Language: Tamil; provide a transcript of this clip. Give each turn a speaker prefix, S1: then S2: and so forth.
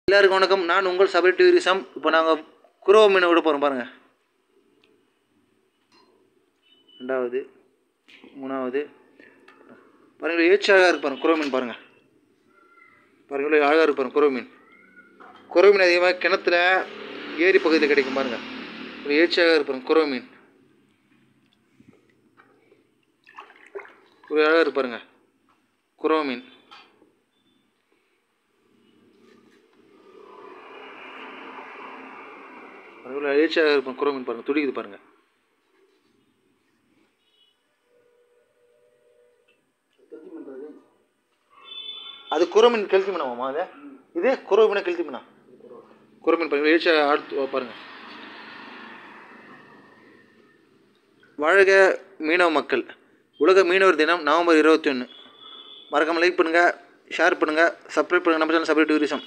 S1: எல்லாருக்கும் வணக்கம். நான் உங்கள் சபரி டூரிசம். இப்போ நாங்கள் குரோ மீனை விட போகிறோம் பாருங்கள். ரெண்டாவது, மூணாவது பாருங்கள். ஏச்சு அழகாக இருக்கு பாருங்கள். குரோ மீன் பாருங்கள். பாருங்கள் இவ்வளோ அழகாக இருக்கு பாருங்கள். குரோ மீன். குரோ மீன் அதிகமாக கிணத்துல ஏரி பகுதியில் கிடைக்கும் பாருங்கள். ஒரு ஏச்சு அழகாக இருக்கு பாருங்கள். குரோ மீன் இவ்வளோ அழகாக இருக்கு பாருங்கள். குரோ மீன் இவ்வளோ ஏச்சியாக இருக்கும். குரோ மீன் பாருங்கள், துடிக்குது பாருங்கள். அது குரோ மீன் கெளுத்தி மீனாமா? அது இது குரோ மீனை கெளுத்தி மீனா? குரோ மீன் பாருங்கள். ஏச்சியாக ஆடு பாருங்கள். வாழ்க மீனவ மக்கள். உலக மீனவர் தினம் நவம்பர் 21. மறக்காமல் லைக் பண்ணுங்கள், ஷேர் பண்ணுங்கள், சப்ஸ்கிரைப் பண்ணுங்கள் நம்ம சேனல் சபரி டூரிசம்.